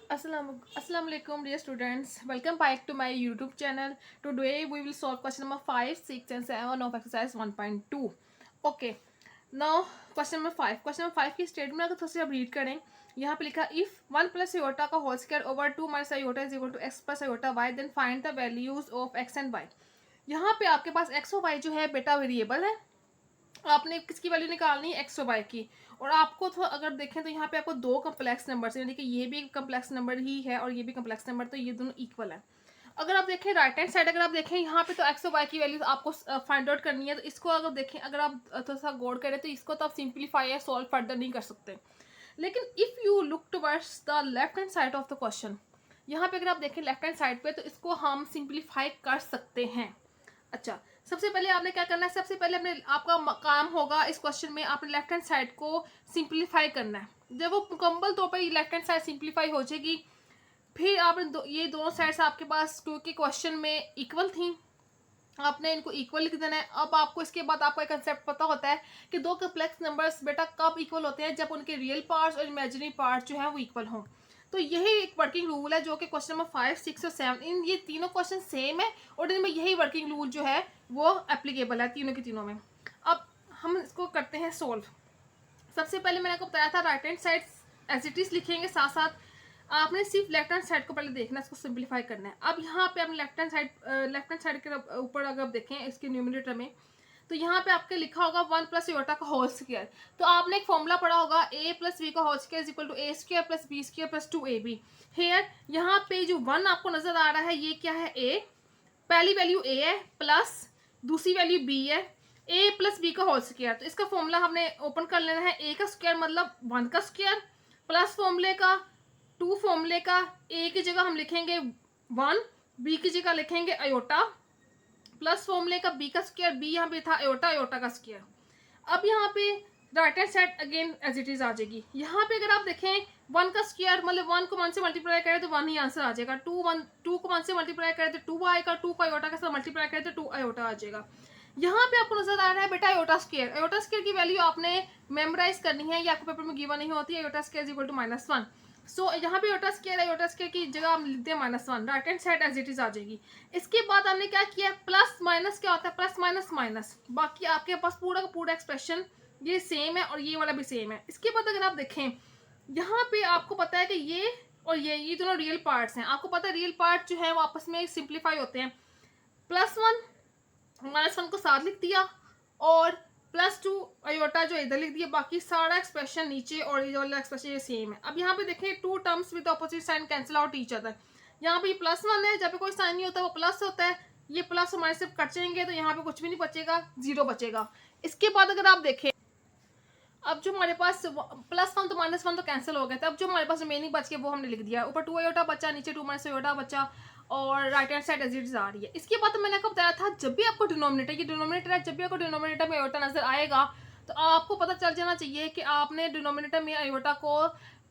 Assalamualaikum dear students, welcome back to my YouTube channel. Today we will solve question number 5, 6 and 7 of exercise 1.2. Okay, now question number 5. Question number 5 की statement अगर थोड़ा सा आप read करें, यहाँ पे लिखा इफ 1 प्लस आयोटा का whole square over 2 minus iota is equal to X plus iota Y, then find the values of X and Y. यहाँ पे आपके पास एक्स और वाई जो है बेटा वेरिएबल है, आपने किसकी वैल्यू निकालनी है, एक्स और वाई की। और आपको तो अगर देखें तो यहाँ पे आपको दो कम्प्लेक्स नंबर है, यानी कि ये भी कम्प्लेक्स नंबर ही है और ये भी कम्प्लेक्स नंबर, तो ये दोनों इक्वल है। अगर आप देखें राइट हैंड साइड, अगर आप देखें यहाँ पे तो एक्स और वाई की वैल्यू आपको फाइंड आउट करनी है, तो इसको अगर देखें, अगर आप थोड़ा सा गौर करें तो इसको तो आप सिंप्लीफाई या सॉल्व फर्दर नहीं कर सकते। लेकिन if you look towards the left hand side of the question, यहाँ पे अगर आप देखें लेफ्ट हैंड साइड पे, तो इसको हम सिंप्लीफाई कर सकते हैं। अच्छा, सबसे पहले आपने क्या करना है, सबसे पहले अपने आपका काम होगा इस क्वेश्चन में आपने लेफ्ट हैंड साइड को सिंप्लीफाई करना है। जब वो मुकम्मल तौर पर लेफ्ट हैंड साइड सिंप्लीफाई हो जाएगी, फिर आपने ये दोनों साइड्स आपके पास क्योंकि क्वेश्चन में इक्वल थी, आपने इनको इक्वल लिख देना है। अब आपको इसके बाद आपको एक कंसेप्ट पता होता है कि दो कम्प्लेक्स नंबर्स बेटा कब इक्वल होते हैं, जब उनके रियल पार्ट्स और इमेजिनरी पार्ट्स जो है वो इक्वल हों। तो यही एक वर्किंग रूल है जो कि क्वेश्चन नंबर 5, 6 और 7 इन ये तीनों क्वेश्चन सेम है और इनमें यही वर्किंग रूल जो है वो एप्लीकेबल है तीनों के तीनों में। अब हम इसको करते हैं सोल्व। सबसे पहले मैंने आपको बताया था right hand side as it is लिखेंगे, साथ साथ आपने सिर्फ लेफ्ट हैंड साइड को पहले देखना है, इसको सिंप्लीफाई करना है। अब यहाँ पे आपने लेफ्ट हैंड साइड के ऊपर अगर आप देखें इसके न्यूमरेटर में, तो यहाँ पे आपके लिखा होगा 1 प्लस योटा का होल स्क्वायर। तो आपने एक फॉर्मूला पढ़ा होगा a प्लस बी का whole square is equal to A square plus B square plus 2ab। Here यहाँ पे जो 1 आपको नजर आ रहा है ये क्या है, a, पहली वैल्यू a है, प्लस दूसरी वैल्यू b है, a प्लस बी का होल स्क्वायर। तो इसका फॉर्मूला हमने ओपन कर लेना है, a का स्क्वायर मतलब 1 का स्क्वायर, प्लस फॉर्मूले का 2 फॉर्मूले का, a की जगह हम लिखेंगे 1, b की जगह लिखेंगे आयोटा, प्लस फॉर्मूले का b का स्क्वायर, b यहाँ पे था आयोटा, आयोटा का स्क्वायर। अब यहाँ पे right hand side again as it is आ जाएगी। यहाँ पे अगर आप देखें 1 का स्क्वायर मतलब 1 को 1 से मल्टीप्लाई करें तो 1 ही आंसर आ जाएगा, 2 को 1 से मल्टीप्लाई करें तो 2 आएगा, 2 को आयोटा के साथ मल्टीप्लाई करें तो 2 आयोटा आ जाएगा। यहाँ पे आपको नजर आ रहा है बेटा आयोटा स्क्वायर, आयोटा स्क्वायर की वैल्यू आपने मेमोराइज करनी है, ये आपको पेपर में गिवन नहीं होती है। Iota square is equal to -1। So यहाँ पे आयोटा स्क्वायर की जगह हम लिखते हैं -1, right hand side as it is आ जाएगी। इसके बाद हमने क्या किया, प्लस माइनस क्या होता है, प्लस माइनस माइनस, बाकी आपके पास पूरा का पूरा एक्सप्रेशन ये सेम है और ये वाला भी सेम है। इसके बाद अगर आप देखें यहाँ पे आपको पता है कि ये और ये दोनों रियल पार्ट्स हैं, आपको पता है रियल पार्ट जो है वो आपस में सिंप्लीफाई होते हैं। +1 -1 को साथ लिख दिया और +2 आयोटा जो इधर लिख दिया, बाकी सारा एक्सप्रेशन नीचे और ये वाला एक्सप्रेशन ये सेम है। अब यहाँ पे देखें 2 terms with opposite sign cancel out each other. यहाँ पे +1 है, जब पे कोई साइन नहीं होता वो प्लस होता है, ये प्लस और माइनस कट जाएंगे तो यहाँ पे कुछ भी नहीं बचेगा, 0 बचेगा। इसके बाद अगर आप देखें अब जो हमारे पास +1 तो -1 तो कैंसिल हो गया था, अब जो हमारे पास रिमेनिंग बच गया वो हमने लिख दिया, ऊपर 2 आयोटा बचा, नीचे 2 माइनस आयोटा बचा और right hand side as it is आ रही है। इसके बाद तो मैंने आपको बताया था जब भी आपको डिनोमिनेटर, ये डिनोमिनेटर है, जब भी आपको डिनोमिनेटर में आयोटा नजर आएगा तो आपको पता चल जाना चाहिए कि आपने डिनोमिनेटर में आयोटा को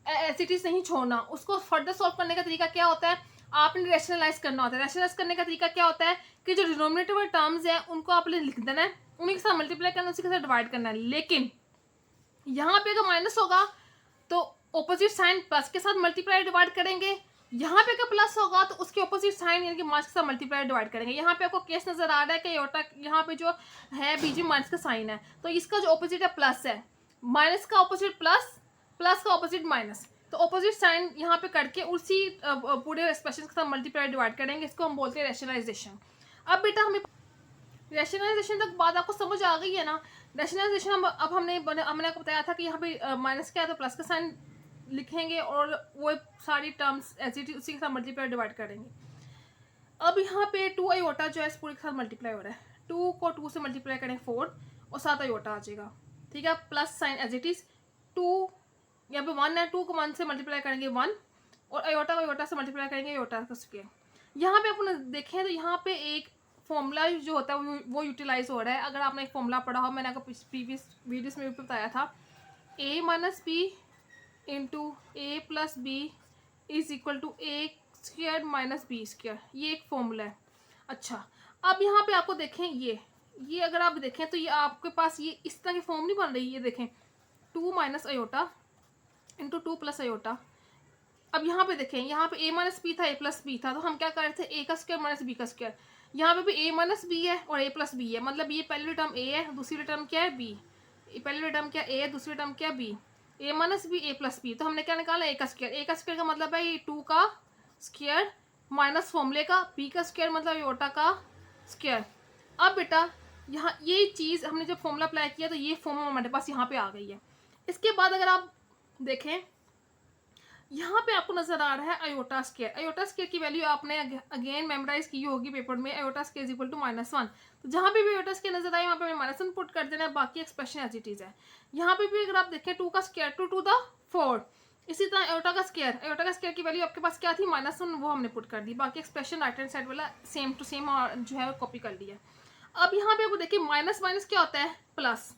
एज इट इज नहीं छोड़ना। उसको फर्दर सॉल्व करने का तरीका क्या होता है, आपने रैशनलाइज करना होता है। रैशनलाइज करने का तरीका क्या होता है कि जो डिनोमिनेटर वाले टर्म्स हैं उनको आपने लिख देना है, उन्हीं के साथ मल्टीप्लाई करना, उसी के साथ डिवाइड करना है। लेकिन यहाँ पे अगर माइनस होगा तो ऑपोजिट साइन प्लस के साथ मल्टीप्लाई डिवाइड करेंगे, यहाँ पे अगर प्लस होगा तो उसके ऑपोजिट साइन यानी कि माइनस के साथ मल्टीप्लाई डिवाइड करेंगे। यहाँ पे आपको केस नजर आ रहा है कि योटा यहाँ पे जो है बीच में माइनस का साइन है, तो इसका जो ऑपोजिट है प्लस है, माइनस का ऑपोजिट प्लस, प्लस का ऑपोजिट माइनस, तो ऑपोजिट साइन यहाँ पे करके उसी पूरे एक्सप्रेशन के साथ मल्टीप्लाई डिवाइड करेंगे। इसको हम बोलते हैं रैशनलाइजेशन। अब बेटा हमें रैशनलाइजेशन तक बात आपको समझ आ गई है ना। रैशनलाइजेशन अब हमने आपको बताया था कि यहाँ पे माइनस क्या है तो प्लस का साइन लिखेंगे और वो सारी टर्म्स ऐसी उसी के साथ मल्टीप्लाई डिवाइड करेंगे। अब यहाँ पे 2 आयोटा जो है इस पूरे के साथ मल्टीप्लाई हो रहा है, 2 को 2 से मल्टीप्लाई करें 4 और 7 आयोटा आ जाएगा, ठीक है। Plus sign as it is 2, यहाँ पे 1 है, 2 को 1 से मल्टीप्लाई करेंगे 1 और आयोटा को आयोटा से मल्टीप्लाई करेंगे आयोटा का स्क्वायर। यहाँ पे अपन देखें तो यहाँ पे एक फॉर्मूला जो होता है वो यूटिलाइज हो रहा है। अगर आपने एक फॉर्मूला पढ़ा हो, मैंने आपको प्रीवियस वीडियोस में भी बताया था, a minus B into A plus B is equal to A square minus B square, ये एक फॉर्मूला है। अच्छा, अब यहाँ पे आपको देखें ये अगर आप देखें तो ये आपके पास ये इस तरह की फॉर्म नहीं बन रही, ये देखें 2 minus iota into 2 plus iota, अब यहाँ पे देखें, यहाँ पे a माइनस बी था, a प्लस बी था, तो हम क्या कर रहे थे, a का स्क्वायर माइनस b का स्क्वायर। यहाँ पे भी a माइनस बी है और a प्लस बी है, मतलब ये पहली टर्म a है, दूसरी टर्म क्या है b। पहली टर्म क्या a है, दूसरी टर्म क्या b, a minus B a plus B. तो हमने क्या निकाला, a का स्क्वायर। a का स्क्वायर का मतलब है ये 2 का स्क्वायर माइनस फॉर्मूले का b का स्क्वायर मतलब योटा का स्क्वायर। अब बेटा यहाँ ये चीज़ हमने जब फॉर्मूला अप्लाई किया तो ये फॉर्मूला हमारे पास यहाँ पे आ गई है। इसके बाद अगर आप देखें, यहाँ पे आपको नजर आ रहा है अयोटा स्क्वायर। अयोटा स्क्वायर की वैल्यू आपने अगेन मेमोराइज की होगी पेपर में, iota square is equal to -1। तो जहाँ पे भी अयोटा स्क्वायर नजर आए वहाँ पे -1 पुट कर देना है, बाकी एक्सप्रेशन एज इट इज है। यहाँ पे भी अगर आप देखें 2 का स्क्वायर 2 टू द 4। इसी तरह अयोटा का स्क्वायर की वैल्यू आपके पास क्या थी, -1, वो हमने पुट कर दी, बाकी एक्सप्रेशन राइट हैंड साइड वाला सेम टू सेम जो है कॉपी कर लिया। अब यहाँ पे आपको देखिए माइनस माइनस क्या होता है, प्लस।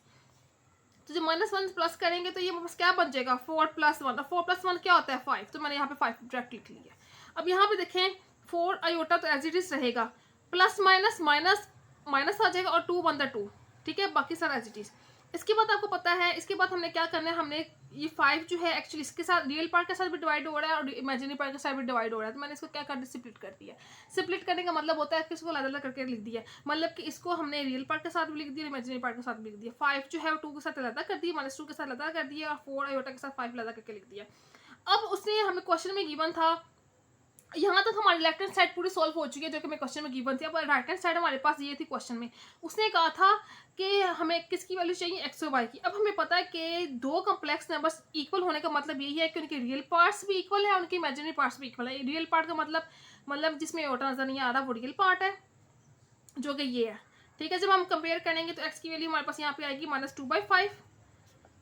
तो जब -1 प्लस करेंगे तो ये बस क्या बन जाएगा, 4 + 1। और 4 + 1 क्या होता है, 5। तो मैंने यहाँ पे 5 डायरेक्ट लिख लिया। अब यहाँ पे देखें 4 अयोटा तो एज इट इज रहेगा, प्लस माइनस माइनस माइनस आ जाएगा और 2 वन द 2, ठीक है, बाकी सारा एज इट इज। इसके बाद आपको पता है, इसके बाद हमने क्या करना है, हमने ये 5 जो है एक्चुअली इसके साथ रियल पार्ट के साथ भी डिवाइड हो रहा है और इमेजिनरी पार्ट के साथ भी डिवाइड हो रहा है। तो मैंने इसको क्या कर दिया, स्प्लिट कर दिया। स्प्लिट करने का मतलब होता है कि इसको अलग अलग करके लिख दिया, मतलब कि इसको हमने रियल पार्ट के साथ भी लिख दिया, इमेजिनरी पार्ट के साथ भी लिख दिया। 5 जो है वो 2 के साथ अलग कर दिया, -2 के साथ अलग कर दिया, और 4 अयोटा के साथ 5 अलग करके लिख दिया। अब उसने हमें क्वेश्चन में गिवन था, यहाँ तक हमारी लेफ्ट हैंड साइड पूरी सॉल्व हो चुकी है जो कि मैं क्वेश्चन में गिवन थी। अब राइट हैंड साइड हमारे पास ये थी क्वेश्चन में, उसने कहा था कि हमें किसकी वैल्यू चाहिए, एक्स और वाई की। अब हमें पता है कि दो कॉम्प्लेक्स नंबर्स इक्वल होने का मतलब यही है कि उनके रियल पार्ट्स भी इक्वल है और उनके इमेजिनरी पार्ट्स भी इक्वल है। रियल पार्ट का मतलब जिसमें ओटा नजर नहीं आ रहा वो रियल पार्ट है, जो कि ये है, ठीक है। जब हम कंपेयर करेंगे तो एक्स की वैल्यू हमारे पास यहाँ पे आएगी -2/5।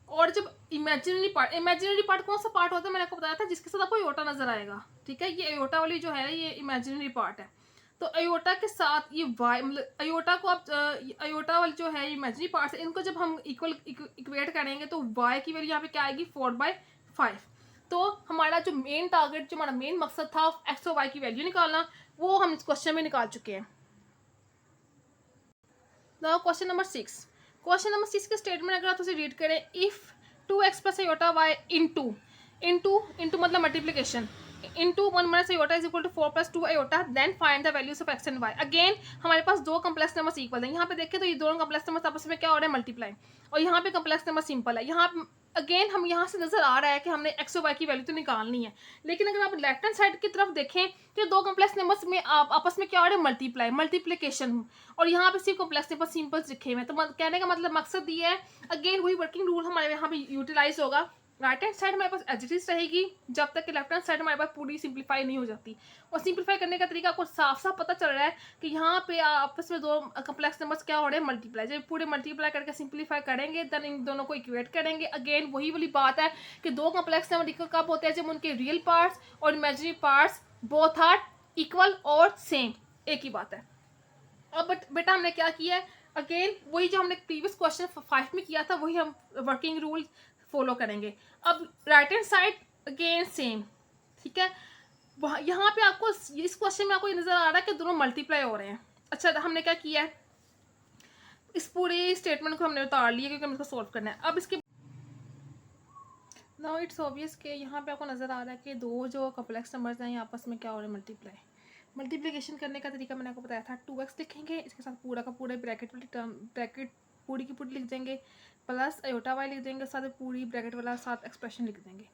और जब इमेजिनरी पार्ट कौन सा पार्ट होता है, मैंने आपको बताया था जिसके साथ आपको अयोटा नजर आएगा, ठीक है। ये अयोटा वाली जो है ये इमेजिनरी पार्ट है। तो अयोटा के साथ ये वाई, मतलब अयोटा को आप अयोटा वाली जो है इमेजिनरी पार्ट है, इनको जब हम इक्वेट करेंगे तो वाई की वैल्यू यहाँ पे क्या आएगी, 4/5। तो हमारा जो मेन टारगेट, जो हमारा मेन मकसद था एक्स और वाई की वैल्यू निकालना, वो हम इस क्वेश्चन में निकाल चुके हैं। Now question number 6। Question number 6 के स्टेटमेंट अगर आप उसे रीड करें, if 2x + iota y into मतलब multiplication, into 1 - iota is equal to 4 + 2 iota, then find the values of x and y। Again हमारे पास दो कम्प्लेक्स नंबर्स इक्वल हैं। यहाँ पे देखें तो ये दोनों कम्प्लेक्स नंबर्स आपस में क्या हो रहे हैं, मल्टीप्लाई। और यहाँ पे कम्प्लेक्स नंबर सिंपल है। यहाँ अगेन हम यहाँ से नजर आ रहा है कि हमने एक्स और वाई की वैल्यू तो निकालनी है, लेकिन अगर आप लेफ्ट हैंड साइड की तरफ देखें तो दो कम्प्लेक्स नंबर्स में आपस में क्या हो रहा है, मल्टीप्लाई, मल्टीप्लिकेशन। और यहाँ पे सिर्फ कॉम्प्लेक्स नंबर सिंपल लिखे हुए हैं। तो कहने का मतलब मकसद ये है, अगेन वही वर्किंग रूल हमारे यहाँ पे यूटिलाइज होगा। राइट हैंड साइड हमारे पास एज इट इज रहेगी जब तक कि लेफ्ट हैंड साइड हमारे पास पूरी सिंप्लीफाई नहीं हो जाती। और सिंप्लीफाई करने का तरीका आपको साफ साफ पता चल रहा है कि यहाँ पे आपस में दो कम्प्लेक्स नंबर्स क्या हो रहे हैं, मल्टीप्लाई। जब पूरे मल्टीप्लाई करके सिंप्लीफाई करेंगे देन इन दोनों को इक्वेट करेंगे। अगेन वही वाली बात है कि दो कम्प्लेक्स नंबर इक्वल कब होते हैं, जब उनके रियल पार्ट्स और imaginary parts both are equal और सेम, एक ही बात है। अब बेटा हमने क्या किया है, अगेन वही जो हमने प्रीवियस क्वेश्चन 5 में किया था वही हम वर्किंग रूल फॉलो करेंगे। अब right hand side again same, ठीक है। यहाँ पे आपको इस क्वेश्चन में आपको नजर आ रहा है कि दोनों मल्टीप्लाई हो रहे हैं। अच्छा, हमने क्या किया है, इस पूरे स्टेटमेंट को हमने उतार लिया क्योंकि हमें इसको सॉल्व करना है। अब इसके नाउ इट्स ऑब्वियस कि यहाँ पे आपको नजर आ रहा है कि दो जो कॉम्प्लेक्स नंबर्स हैं आपस में क्या हो रहे हैं, मल्टीप्लाई। मल्टीप्लिकेशन करने का तरीका मैंने आपको बताया था, 2x लिखेंगे, इसके साथ पूरा का पूरा ब्रैकेट वाली टर्म, ब्रैकेट पूरी की पूरी लिख देंगे, प्लस अयोटा वाई लिख देंगे, साथ पूरी ब्रैकेट वाला साथ एक्सप्रेशन लिख देंगे।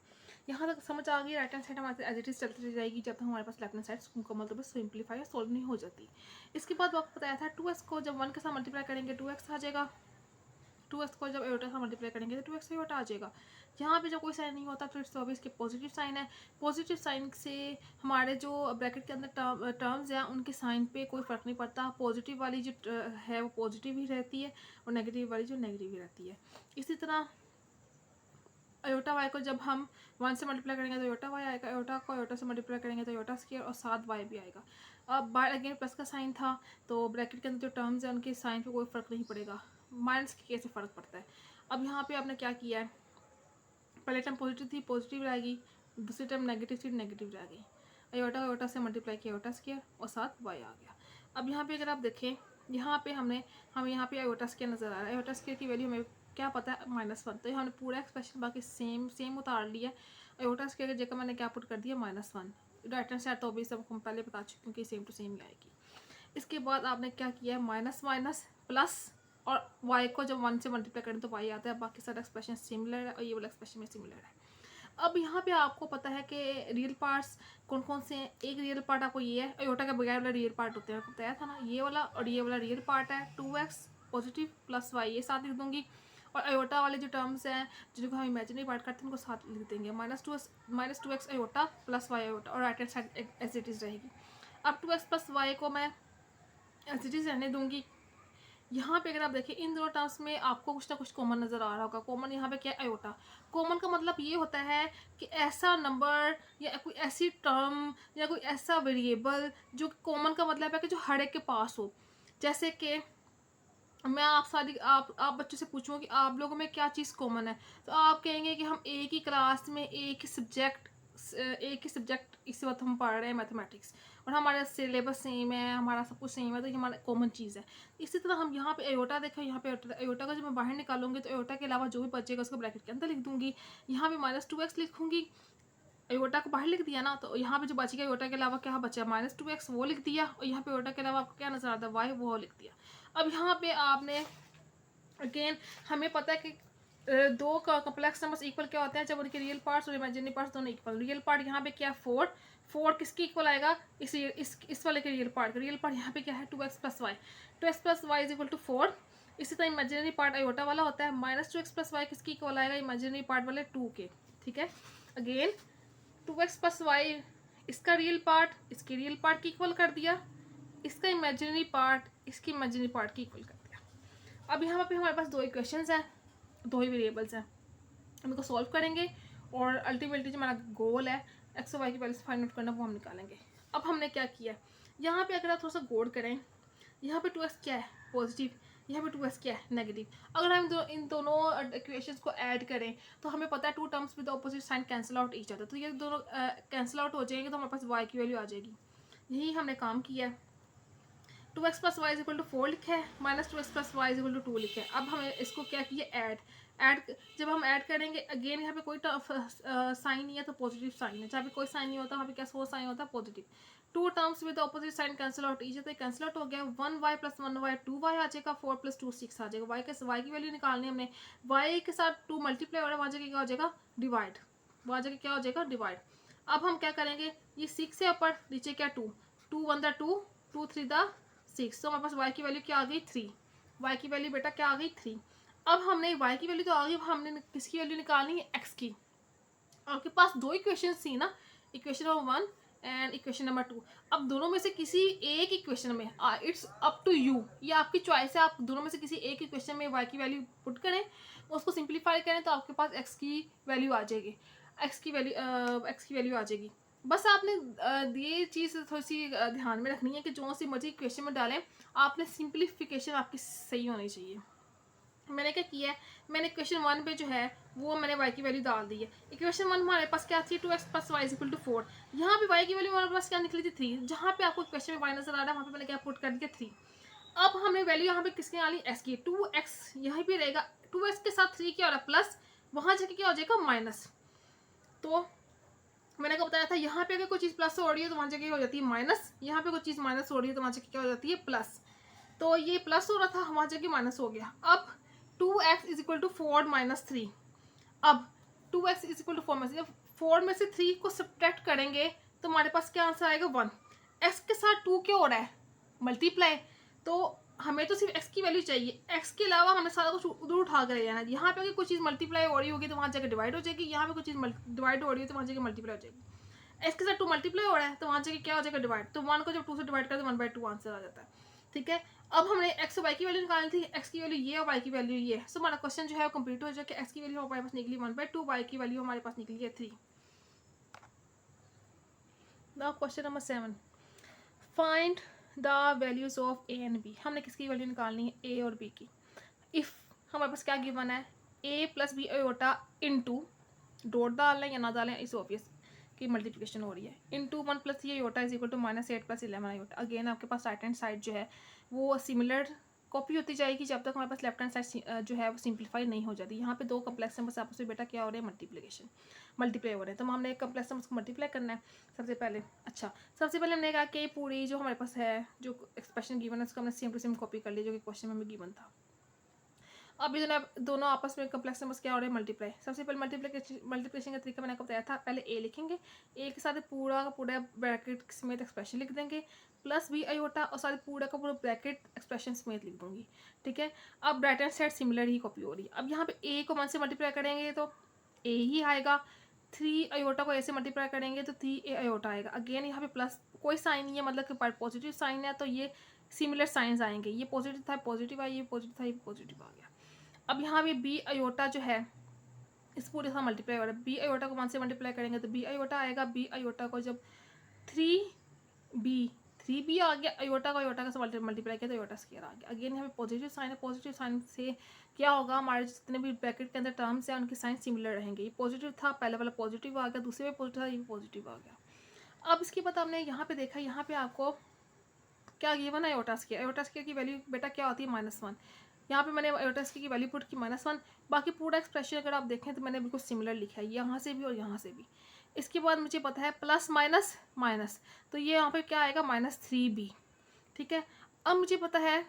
यहाँ तक समझ आ गई। राइट हैंड साइड हमारे एज इट इज चलती जाएगी जब तक हमारे पास लेफ्ट हैंड साइड मुकम्मल तौर पर सिंप्लीफाई और सोल्व नहीं हो जाती। इसके बाद आपको बताया था 2x को जब 1 के साथ मल्टीप्लाई करेंगे 2x आ जाएगा, 2x को जब अयोटा से मल्टीप्लाई करेंगे तो 2x अयोटा आ जाएगा। यहाँ पे जब कोई साइन नहीं होता तो इट्स ऑब्वियस के पॉजिटिव साइन है। पॉजिटिव साइन से हमारे जो ब्रैकेट के अंदर टर्म्स हैं उनके साइन पे कोई फ़र्क नहीं पड़ता। पॉजिटिव वाली जो है वो पॉजिटिव ही रहती है और नेगेटिव वाली जो नेगेटिव ही रहती है। इसी तरह अयोटा वाई को जब हम 1 से मल्टीप्लाई करेंगे तो अयोटा वाई आएगा, अयोटा को अयोटा से मल्टीप्लाई करेंगे तो अयोटा स्क्वायर और साथ वाई भी आएगा। अब बाय अगेन प्लस का साइन था तो ब्रैकेट के अंदर जो टर्म्स हैं उनके साइन पे कोई फ़र्क नहीं पड़ेगा, माइनस के कैसे फ़र्क पड़ता है। अब यहाँ पे आपने क्या किया है, पहले टर्म पॉजिटिव थी पॉजिटिव रहेगी, दूसरी टर्म नेगेटिव थी नेगेटिव रह गई। अयोटा अयोटा से मल्टीप्लाई किया अयोटा स्क्वायर और साथ वाई आ गया। अब यहाँ पे अगर आप देखें, यहाँ पे हमें यहाँ पे अयोटा स्क्वायर नज़र आ रहा है। अयोटा स्क्वायर की वैल्यू हमें क्या पता है, -1। तो हमने पूरा एक्सप्रेशन बाकी सेम उतार लिया है। आयोटा की जगह मैंने क्या पुट कर दिया -1। राइट हैंड साइड तो अभी सब हम पहले बता चुके हैं कि सेम टू सेम ही आएगी। इसके बाद आपने क्या किया है, माइनस माइनस प्लस, और y को जब 1 से मल्टीप्लाई करें तो y आता है, बाकी सारा एक्सप्रेशन सिमिलर है और ये वाला एक्सप्रेशन में सिमिलर है। अब यहाँ पे आपको पता है कि रियल पार्ट्स कौन कौन से हैं। एक रियल पार्ट आपको ये है, आयोटा के बगैर वाला रियल पार्ट होते हैं, आपको बताया था ना, ये वाला और ये वाला रियल पार्ट है। 2x पॉजिटिव प्लस y ये साथ लिख दूंगी, और आयोटा वाले जो टर्म्स हैं जिनको हम इमेजिनरी पार्ट करते हैं उनको साथ लिख देंगे, -2x iota plus y iota, और right hand side as it is रहेगी। अब 2x प्लस y को मैं एज इट इज़ रहने दूंगी। यहाँ पे अगर आप देखें इन दोनों टर्म्स में आपको कुछ ना कुछ कॉमन नज़र आ रहा होगा। कॉमन यहाँ पे क्या है, आयोटा। कॉमन का मतलब ये होता है कि ऐसा नंबर या कोई ऐसी टर्म या कोई ऐसा वेरिएबल जो कॉमन का मतलब है कि जो हर एक के पास हो। जैसे कि मैं आप बच्चों से पूछूँ कि आप लोगों में क्या चीज़ कॉमन है, तो आप कहेंगे कि हम एक ही क्लास में एक ही सब्जेक्ट इस वक्त हम पढ़ रहे हैं मैथमेटिक्स, और हमारा सिलेबस सेम है, हमारा सब कुछ सेम है, तो ये हमारा कॉमन चीज़ है। इसी तरह हम यहाँ पे आयोटा देखें, यहाँ पे आयोटा का जब मैं बाहर निकालूंगी तो आयोटा के अलावा जो भी बचेगा उसको ब्रैकेट के अंदर लिख दूंगी। यहाँ पे -2x लिखूंगी, आयोटा को बाहर लिख दिया ना, तो यहाँ पे जो बच गया आयोटा के अलावा क्या बचा, -2x वो लिख दिया, और यहाँ पे आयोटा के अलावा आपको क्या नजर आता है, y वो लिख दिया। अब यहाँ पे आपने अगेन हमें पता है कि दो का कॉम्प्लेक्स नंबर्स इक्वल क्या होते हैं, जब उनके रियल पार्ट्स और इमेजिनरी पार्ट्स दोनों इक्वल। रियल पार्ट यहाँ पे क्या है, 4 किसके इक्वल आएगा, इस वाले के रियल पार्ट यहाँ पे क्या है, 2x plus Y, 2x plus Y is equal to 4। इसी तरह इमेजिनरी पार्ट आयोटा वाला होता है, -2x प्लस वाई किसके इक्वल आएगा, इमेजिनरी पार्ट वाले 2 के। ठीक है, अगेन 2x प्लस वाई इसका रियल पार्ट इसके रियल पार्ट की इक्वल कर दिया, इसका इमेजिनरी पार्ट इसकी इमेजिनरी पार्ट की इक्वल कर दिया। अब यहाँ पे हमारे पास दो इक्वेशंस हैं, दो ही वेरिएबल्स हैं, हम इनको सॉल्व करेंगे और अल्टीमेटली जो हमारा गोल है एक्स और वाई की वैल्यूज फाइंड आउट करना वो हम निकालेंगे। अब हमने क्या किया, यहाँ पे अगर आप थोड़ा सा गौर करें, यहाँ पे 2x क्या है, पॉजिटिव, यहाँ पे 2x क्या है, नेगेटिव। अगर हम इन दोनों इक्वेशंस को ऐड करें तो हमें पता है 2 terms with opposite sign cancel out each other, तो ये दोनों कैंसिल आउट हो जाएंगे, तो हमारे पास y की वैल्यू आ जाएगी। यही हमने काम किया है। 2x plus Y is equal to 4 लिखा है, -2x plus Y is equal to 2 लिखा है। अब हमें इसको क्या किया, ऐड जब हम ऐड करेंगे, अगेन यहाँ पे कोई साइन नहीं है तो पॉजिटिव साइन है, जहाँ पे कोई साइन नहीं होता वहाँ पे क्या साइन होता है, positive. 2 terms with opposite sign cancel out each other, cancel out हो गया, 1y प्लस 1y 2y आ जाएगा, 4 प्लस 2 6 आ जाएगा। y की वैल्यू निकालनी हमने, y के साथ 2 मल्टीप्लाई हो रहा है, वहाँ जगह क्या हो जाएगा, डिवाइड, वहाँ जगह क्या हो जाएगा, डिवाइड। अब हम क्या करेंगे, ये 6 से ऊपर, नीचे क्या 2 1 द 2 2 3 द 6, तो हमारे पास y की वैल्यू क्या आ गई 3, y की वैल्यू बेटा क्या आ गई 3। अब हमने y की वैल्यू तो आ गई, हमने किसकी वैल्यू निकालनी है, x की। आपके पास दो इक्वेशन थी ना, equation number 1 and equation number 2। अब दोनों में से किसी एक इक्वेशन में, इट्स अप टू यू, ये आपकी चॉइस है, आप दोनों में से किसी एक इक्वेशन में y की वैल्यू पुट करें, उसको सिंप्लीफाई करें तो आपके पास x की वैल्यू आ जाएगी, x की वैल्यू आ जाएगी। बस आपने ये चीज़ थोड़ी सी ध्यान में रखनी है कि जो सी मर्जी इक्वेशन में डालें, आपने सिंप्लीफिकेशन आपकी सही होनी चाहिए। मैंने क्या किया है, मैंने इक्वेशन 1 पे जो है वो मैंने y की वैल्यू डाल दी है। इक्वेशन 1 हमारे पास क्या थी, 2x plus Y equal to 4। यहाँ पे y की वैल्यू हमारे पास क्या निकली थी 3, जहाँ पे आपको इक्वेशन में y नजर आ रहा है वहाँ पे मैंने क्या पुट कर दिया 3। अब हमने वैल्यू यहाँ पे किसकी डाली, x की, 2x यहाँ पे रहेगा, 2x के साथ 3 क्या हो रहा है प्लस, वहाँ जाके क्या हो जाएगा माइनस। तो मैंने क्या बताया था, यहाँ पे अगर कोई चीज़ प्लस हो रही है तो वहाँ जगह हो जाती है माइनस, यहाँ पे कोई चीज़ माइनस हो रही है तो वहाँ जगह क्या हो जाती है प्लस। तो ये प्लस हो रहा था, वहाँ जगह माइनस हो गया। अब 2x is equal to 4 minus 3, अब 2x is equal to 4 minus, 4 में से 3 को सब्ट्रैक्ट करेंगे तो हमारे पास क्या आंसर आएगा 1। x के साथ 2 क्या हो रहा है, मल्टीप्लाई, तो हमें तो सिर्फ x की वैल्यू चाहिए, x के अलावा हमें सारा कुछ उधर उठा कर ले जाना। यहाँ पे अगर कोई चीज़ मल्टीप्लाई हो रही होगी तो वहाँ जाकर डिवाइड हो जाएगी, यहाँ पे कोई चीज़ डिवाइड हो रही है तो वहाँ जाकर मल्टीप्लाई हो जाएगी। x के साथ 2 मल्टीप्लाई हो रहा है तो वहाँ जाकर क्या हो जाएगा डिवाइड, तो 1 को जब 2 से डिवाइड कर तो 1/2 आंसर आ जाता है। ठीक है, अब हमने x और y की वैल्यू निकालनी थी, x की वैल्यू ये और y की वैल्यू ये, सो हमारा क्वेश्चन जो है कंप्लीट हो जाएगा। x की वैल्यू हमारे पास निकली 1/2, y की वैल्यू हमारे पास निकली है 3। Now question number 7, find the values of a and b। हमने किसकी वैल्यू निकालनी है, a और b की। इफ़ हमारे पास क्या गिवन है, a plus B iota into, dot डालना है या ना डालें इस ऑब्वियस की मल्टीप्लिकेशन हो रही है, इनटू 1 प्लस ये iota is equal to -8 plus 11 iota. Again आपके पास राइट हैंड साइड जो है वो सिमिलर कॉपी होती जाएगी जब तक हमारे पास लेफ्ट हैंड साइड जो है वो सिंप्लीफाई नहीं हो जाती। यहाँ पे दो कम्प्लेक्स नंबर्स आपस में बेटा क्या हो रहे हैं, मल्टीप्लाई हो रहे हैं। तो हमने एक कम्प्लेक्स नंबर को मल्टीप्लाई करना है सबसे पहले। अच्छा, सबसे पहले हमने कहा कि पूरी जो हमारे पास है जो एक्सप्रेशन गिवन है उसको हमने सेम टू सेम कॉपी कर लिया जो कि क्वेश्चन में हमें गिवन था। अब ये दोनों आपस में कम्प्लेक्स नंबर्स क्या हो रहे हैं, मल्टीप्लाई। सबसे पहले मल्टीप्लिकेशन का तरीका मैंने आपको बताया था, पहले ए लिखेंगे, ए के साथ पूरा का पूरा ब्रैकेट समेत एक्सप्रेशन लिख देंगे, प्लस बी आयोटा और साथ पूरा का पूरा ब्रैकेट एक्सप्रेशन समेत लिख दूंगी। ठीक है, अब राइट हैंड साइड सिमिलर ही कॉपी हो रही है। अब यहाँ पे ए को 1 से मल्टीप्लाई करेंगे तो ए ही आएगा, 3 आयोटा को ए से मल्टीप्लाई करेंगे तो 3 ए आयोटा आएगा। अगेन यहाँ पे प्लस कोई साइन नहीं है, मतलब कि पॉजिटिव साइन है तो ये सिमिलर साइंस आएंगे, ये पॉजिटिव था पॉजिटिव आया, ये पॉजिटिव था ये पॉजिटिव आ गया। अब यहाँ पे बी आयोटा जो है इस पूरे साथ मल्टीप्लाई हो रहा है, बी आयोटा को 1 से मल्टीप्लाई करेंगे तो बी आयोटा आएगा, बी आयोटा को जब 3b आ गया, आयोटा का से मल्टीप्लाई किया तो आयोटा स्क्वायर आ गया। अगेन यहाँ पे पॉजिटिव साइन है, पॉजिटिव साइन से क्या होगा, हमारे जितने भी ब्रैकेट के अंदर टर्म्स हैं उनके साइन सिमिलर रहेंगे। ये पॉजिटिव था, पहले वाला पॉजिटिव आ गया, दूसरे में पॉजिटिव था, ये पॉजिटिव आ गया। अब इसके बाद हमने यहाँ पे देखा, यहाँ पे आपको क्या गिवन है, आयोटा स्क्वायर की वैल्यू बेटा क्या होती है, -1। यहाँ पे मैंने आयोटा स्क्वायर की वैल्यू पुट की -1। बाकी पूरा एक्सप्रेशन अगर आप देखें तो मैंने बिल्कुल सिमिलर लिखा है, यहाँ से भी और यहाँ से भी। इसके बाद मुझे पता है प्लस माइनस माइनस, तो ये यहाँ पे क्या आएगा, -3b। ठीक है, अब मुझे पता है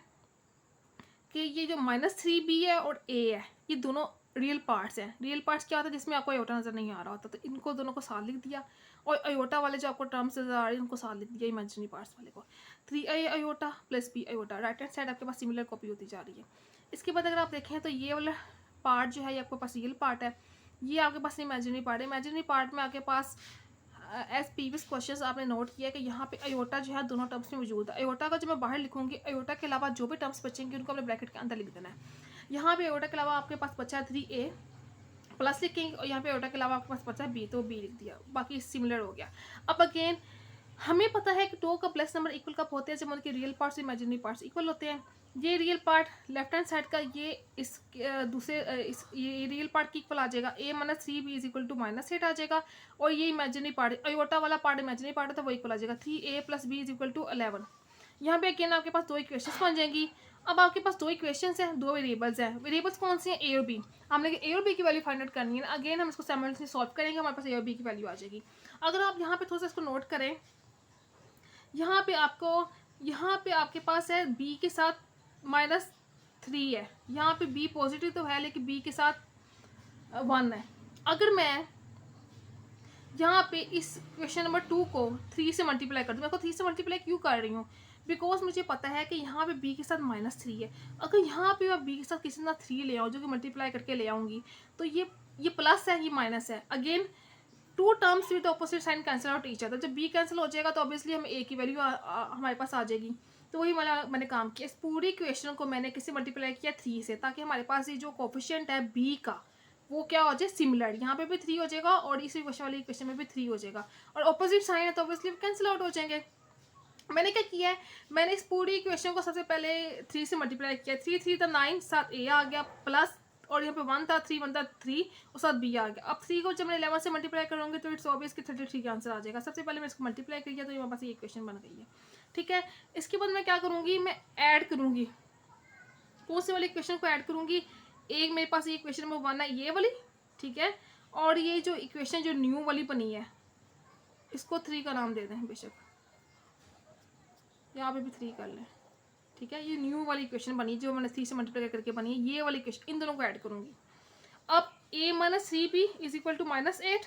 कि ये जो -3b है और a है ये दोनों रियल पार्ट्स हैं। रियल पार्ट्स क्या होता है, जिसमें आपको आयोटा नज़र नहीं आ रहा होता, तो इनको दोनों को साथ लिख दिया, और आयोटा वाले जो आपको टर्म्स नजर आ रहे हैं उनको साथ लिख दिया इमेजिनरी पार्ट्स वाले को। 3a iota plus b iota, right hand side आपके पास सिमिलर कॉपी होती जा रही है। इसके बाद अगर आप देखें तो ये वाला पार्ट जो है ये आपके पास रियल पार्ट है, ये आपके पास इमेजिनरी पार्ट है। इमेजिनरी पार्ट में आपके पास एज प्रीवियस क्वेश्चंस आपने नोट किया कि यहाँ पे आयोटा जो है दोनों टर्म्स में मौजूद है। आयोटा का जो मैं बाहर लिखूंगी, आयोटा के अलावा जो भी टर्म्स बचेंगे उनको अपने ब्रैकेट के अंदर लिख देना है। यहाँ पे आयोटा के अलावा आपके पास बचा है 3a प्लस लिखेंगे, और यहाँ पे आयोटा के अलावा आपके पास बचा है b, तो b लिख दिया, बाकी सिमिलर हो गया। अब अगेन हमें पता है कि दो कम्प्लेक्स नंबर इक्वल कब होते हैं, जब उनके real parts imaginary parts equal होते हैं। ये real part left hand side का ये इस दूसरे ये रियल पार्ट की इक्वल आ जाएगा, a - 3b = -8 आ जाएगा, और ये इमेजिनरी पार्ट आयोटा वाला पार्ट इमेजिनरी पार्ट है तो वो इक्वल आ जाएगा, 3a + b = 11। यहाँ पे अगेन आपके पास दो इक्वेशंस बन जाएंगी। अब आपके पास दो इक्वेशंस हैं, दो वेरिएबल्स हैं। वेरिएबल्स कौन सी हैं, ए और बी। हमने ए और बी की वैल्यू फाइंड आउट करनी है। अगेन हम इसको साइमल्टेनियसली सॉल्व करेंगे, हमारे पास ए और बी की वैल्यू आ जाएगी। अगर आप यहाँ पे थोड़ा सा इसको नोट करें, यहाँ पे आपके पास है b के साथ -3 है, यहाँ पे b पॉजिटिव तो है लेकिन b के साथ 1 है। अगर मैं यहाँ पे इस क्वेश्चन नंबर 2 को 3 से मल्टीप्लाई कर दूँ, मैं को 3 से मल्टीप्लाई क्यों कर रही हूँ, बिकॉज मुझे पता है कि यहाँ पे b के साथ -3 है। अगर यहाँ पे मैं b के साथ किसी ना 3 ले आऊँ जो कि मल्टीप्लाई करके ले आऊँगी, तो ये प्लस है ये माइनस है। Again two terms with opposite sign cancel out each other. जब b कैंसिल हो जाएगा तो ऑब्वियसली हम a की वैल्यू हमारे पास आ जाएगी। तो वही मैंने काम किया, इस पूरी क्वेश्चन को मैंने किसी मल्टीप्लाई किया 3 से, ताकि हमारे पास ये जो कोफिशिएंट है b का वो क्या हो जाए, सिमिलर। यहाँ पे भी 3 हो जाएगा और इसी क्वेश्चन वाली क्वेश्चन में भी 3 हो जाएगा, और ऑपोजिट साइन है तो ऑब्वियसली कैंसिल आउट हो जाएंगे। मैंने क्या किया है, मैंने इस पूरी क्वेश्चन को सबसे पहले 3 से मल्टीप्लाई किया, 3 था 9, साथ a आ गया प्लस, और यहाँ पे 1 था 3 था 3 और साथ b आ गया। अब 3 को जब मैं 11 से मल्टीप्लाई करूँगी तो इट्स ऑब्वियस कि 33 का आंसर आ जाएगा। सबसे पहले मैं इसको मल्टीप्लाई किया तो ये मेरे पास ये इक्वेशन बन गई है। ठीक है, इसके बाद मैं क्या करूँगी, मैं ऐड करूँगी, कौन सी वाली इक्वेशन को ऐड करूँगी, एक मेरे पास ये इक्वेशन नंबर 1 है ये वाली, ठीक है, और ये जो इक्वेशन जो न्यू वाली बनी है इसको 3 का नाम दे दें, बेशक यहाँ पे भी 3 कर लें। ठीक है, ये न्यू वाली इक्वेशन बनी जो मैंने 3 से मल्टीप्लाई करके बनी है, ये वाली इक्वेशन, इन दोनों को ऐड करूँगी। अब a - 3b = -8,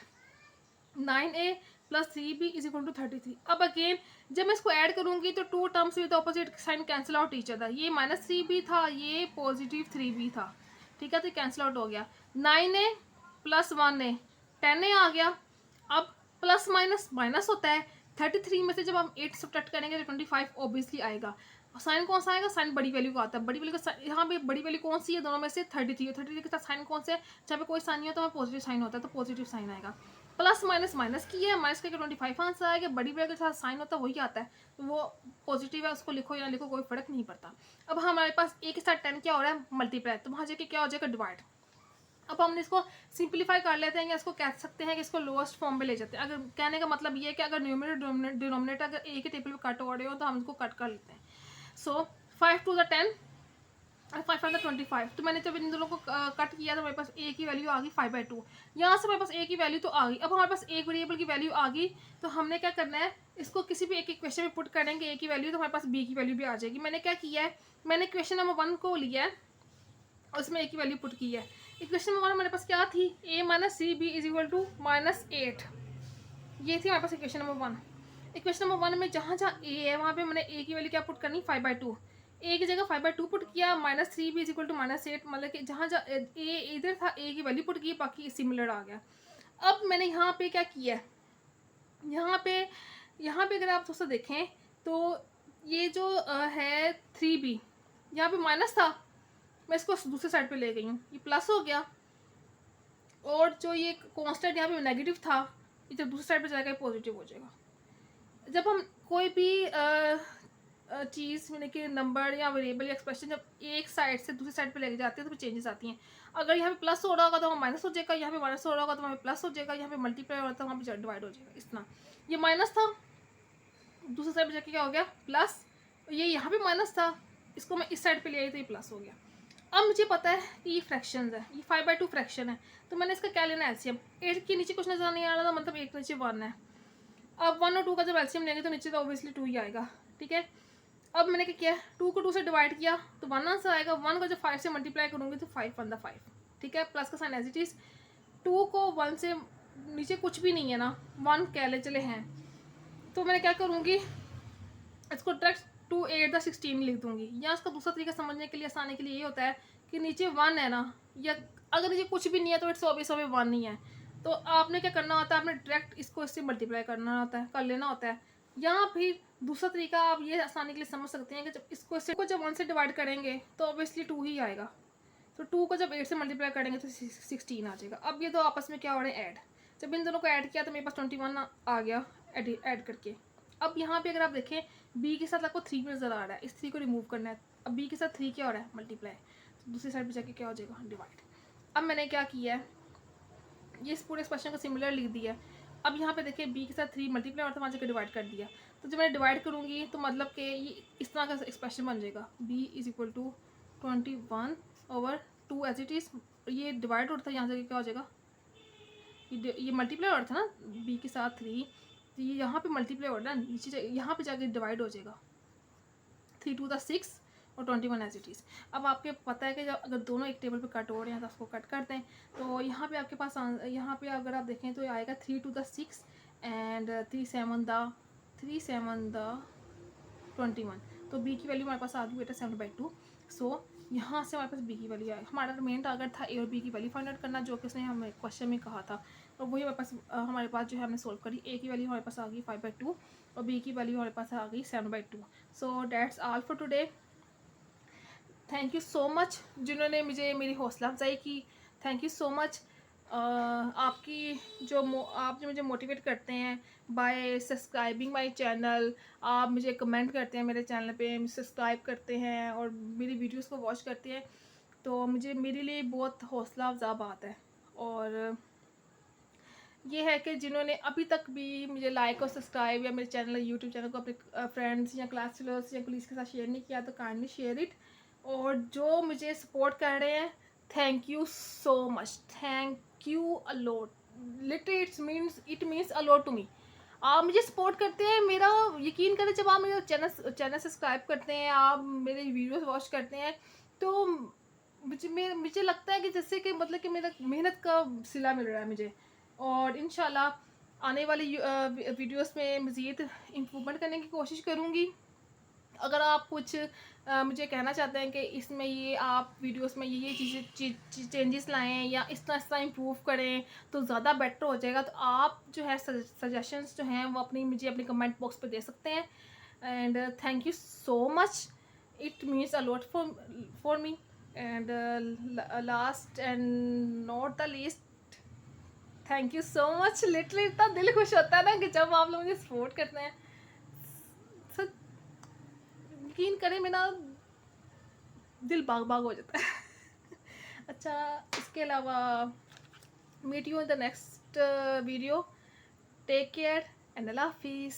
9a + 3b = 33। अब अगेन जब मैं इसको ऐड करूँगी तो two terms with opposite sign cancel out each other. ये -3b था, ये पॉजिटिव 3b था। ठीक है, तो कैंसिल आउट हो गया। 9a + 1a 10a आ गया। अब प्लस माइनस माइनस होता है, 33 में से जब हम 8 सब्ट्रैक्ट करेंगे तो 25 ऑब्वियसली आएगा। साइन कौन सा आएगा, साइन बड़ी वैल्यू का आता है। बड़ी वैल्यू का यहाँ पे बड़ी वैल्यू कौन सी है, दोनों में से 33 और 33 के साथ साइन कौन से है, जहाँ पे कोई साइन नहीं होता तो पॉजिटिव साइन होता है, तो पॉजिटिव साइन आएगा। प्लस माइनस माइनस की है, माइनस करके 25 आंसर आएगा। बड़ी वैल्यू के साथ साइन होता है वही आता है, तो वो पॉजिटिव है, उसको लिखो या ना लिखो कोई फर्क नहीं पड़ता। अब हमारे पास a के साथ 10 क्या हो रहा है, मल्टीप्लाई, तो वहाँ जाके क्या हो जाएगा, डिवाइड। अब हम इसको सिंप्लीफाई कर लेते हैं, या इसको कह सकते हैं कि इसको लोएस्ट फॉर्म में ले जाते हैं। अगर कहने का मतलब ये है कि अगर न्यूमरेटर डिनोमिनेटर अगर एक ही टेबल पे कट हो रहे हो तो हम इसको कट कर लेते हैं। सो 5 × 10 फाइव फाइव 25। तो मैंने जब इन दोनों को कट किया तो मेरे पास ए की वैल्यू आ गई 5/2। यहाँ से मेरे पास ए की वैल्यू तो आ गई। अब हमारे पास एक वेरिएबल की वैल्यू आ गई, तो हमने क्या करना है, इसको किसी भी एक इक्वेशन में पुट करेंगे ए की वैल्यू, तो हमारे पास बी की वैल्यू भी आ जाएगी। मैंने क्या किया है, मैंने इक्वेशन नंबर 1 को लिया है और उसमें ए की वैल्यू पुट की है। इक्वेशन नंबर 1 मेरे पास क्या थी, a minus c b is equal to -8। ये थी हमारे पास इक्वेशन नंबर 1। इक्वेशन नंबर 1 में जहाँ जहाँ ए है वहाँ पे मैंने ए की वैल्यू क्या पुट करनी, 5/2। ए की जगह 5/2 पुट किया, -3 भी इज इक्वल टू -8, मतलब कि जहाँ जहाँ ए इधर था ए की वैल्यू पुट की, बाकी सिमिलर आ गया। अब मैंने यहाँ पे क्या किया है, यहाँ पे अगर आप थोड़ा सा देखें तो ये जो है 3b, यहाँ पे माइनस था, मैं इसको दूसरे साइड पे ले गई हूँ, ये प्लस हो गया। और जो ये कांस्टेंट यहाँ पे नेगेटिव था, ये जब दूसरी साइड पे जाएगा पॉजिटिव हो जाएगा। जब हम कोई भी चीज़ यानी कि नंबर या वेरिएबल या एक्सप्रेशन जब एक साइड से दूसरी साइड पे लेके जाते हैं तो चेंजेस आती हैं। अगर यहाँ पे प्लस हो रहा होगा तो वहाँ माइनस हो जाएगा, यहाँ पे माइनस हो रहा होगा तो वहाँ पे प्लस हो जाएगा, यहाँ पे मल्टीप्लाई हो रहा था वहाँ पे डिवाइड हो जाएगा। इस तरह ये माइनस था, दूसरी साइड पे जाके क्या हो गया प्लस, ये यहाँ पे माइनस था, इसको मैं इस साइड पे ले आई तो ये प्लस हो गया। अब मुझे पता है कि ये फ्रैक्शंस है, ये 5/2 फ्रैक्शन है, तो मैंने इसका क्या लेना है, एलसीएम। 8 के नीचे कुछ नजर नहीं आ रहा था, मतलब 8 के नीचे 1 है। अब 1 और 2 का जब एलसीएम लेंगे तो नीचे तो ऑब्वियसली 2 ही आएगा, ठीक है। अब मैंने क्या किया, 2 को 2 से डिवाइड किया तो 1 आंसर आएगा। 1 को जब 5 से मल्टीप्लाई करूँगी तो 5 1 5, ठीक है। प्लस का साइन एज इट इज। 2 को 1 से नीचे कुछ भी नहीं है ना, 1 कह ले चले हैं, तो मैं क्या करूँगी, इसको डायरेक्ट 2 8 द 16 लिख दूँगी। या इसका दूसरा तरीका समझने के लिए, आसानी के लिए ये होता है कि नीचे 1 है ना, या अगर नीचे कुछ भी नहीं है तो इट्स ऑब्वियस 1 नहीं है, तो आपने क्या करना होता है, आपने डायरेक्ट इसको इससे मल्टीप्लाई करना होता है, कर लेना होता है। या फिर दूसरा तरीका आप ये आसानी के लिए समझ सकते हैं कि जब इसको जब 1 से डिवाइड करेंगे तो ऑब्वियसली 2 ही आएगा, तो 2 को जब 8 से मल्टीप्लाई करेंगे तो 16 आ जाएगा। अब ये तो आपस में क्या हो रहे हैं, ऐड। जब इन दोनों को ऐड किया तो मेरे पास 21 आ गया ऐड करके। अब यहाँ पे अगर आप देखें बी के साथ आपको 3 नजर आ रहा है, इस 3 को रिमूव करना है। अब बी के साथ 3 क्या हो रहा है, मल्टीप्लाई, तो दूसरी साइड पे जाके क्या हो जाएगा, डिवाइड। अब मैंने क्या किया है, ये इस पूरे एक्सप्रेशन को सिमिलर लिख दिया है। अब यहाँ पे देखिए बी के साथ 3 मल्टीप्लाई और वहाँ जाकर डिवाइड कर दिया, तो जब मैं डिवाइड करूँगी तो मतलब कि ये इस तरह का एक्सप्रेशन बन जाएगा, b is equal to 21/2 as it is. ये डिवाइड होता है, यहाँ से क्या हो जाएगा, ये मल्टीप्लाई हो रहा था ना b के साथ 3, तो ये यहाँ पे मल्टीप्लाई हो रहा है ना, नीचे यहाँ पे जाके डिवाइड हो जाएगा, 3 2 द 6 और 21 एज इट इज़। अब आपके पता है कि जब अगर दोनों एक टेबल पे कट हो रहे हैं तो उसको कट करते हैं, तो यहाँ पे आपके पास यहाँ पे अगर आप देखें तो आएगा 3 2 द 6 एंड 3 7 द 21। तो बी की वैल्यू हमारे पास आ गई बेटा 7/2। सो यहाँ से हमारे पास बी की वैल्यू आई। हमारा मेन टारगेट था ए और बी की वैल्यू फाइंड आउट करना, जो कि उसने हमें क्वेश्चन में कहा था, और वही हमारे पास जो है हमने सोल्व करी। ए की वैल्यू हमारे पास आ गई 5/2 और बी की वैल्यू हमारे पास आ गई 7/2। So that's all for today. Thank you so much जिन्होंने मुझे मेरी हौसला अफजाई की, थैंक यू सो मच। आपकी जो आप जो मुझे मोटिवेट करते हैं बाय सब्सक्राइबिंग माय चैनल, आप मुझे कमेंट करते हैं मेरे चैनल पे, सब्सक्राइब करते हैं और मेरी वीडियोस को वॉच करते हैं, तो मुझे मेरे लिए बहुत हौसला अफजा बात है। और ये है कि जिन्होंने अभी तक भी मुझे लाइक और सब्सक्राइब या मेरे चैनल यूट्यूब चैनल को अपने फ्रेंड्स या क्लास फेलोज या कलीग्स के साथ शेयर नहीं किया, तो काइंडली शेयर इट। और जो मुझे सपोर्ट कर रहे हैं, thank you so much, thank you a lot, literally it means a lot to me. आप मुझे सपोर्ट करते हैं, मेरा यकीन करें, जब आप मेरा चैनल सब्सक्राइब करते हैं, आप मेरे वीडियोस वॉच करते हैं, तो मुझे लगता है कि जैसे कि मतलब कि मेरा मेहनत का सिला मिल रहा है मुझे। और इंशाल्लाह आने वाली वीडियोस में मज़ीद इम्प्रूवमेंट करने की कोशिश करूँगी। अगर आप कुछ मुझे कहना चाहते हैं कि इसमें ये आप वीडियोस में ये चीज़ें चेंजेस लाएं या इस तरह इम्प्रूव करें तो ज़्यादा बेटर हो जाएगा, तो आप जो है सजेशंस जो हैं वो मुझे अपने कमेंट बॉक्स पे दे सकते हैं। And thank you so much, it means a lot for me. And last and not the least, thank you so much. Literally इतना दिल खुश होता है ना कि जब आप लोग मुझे सपोर्ट करते हैं, यकीन करें मेरा दिल बाग बाग हो जाता है। अच्छा, इसके अलावा meet you in the next video, take care and अल्लाह हाफिज़।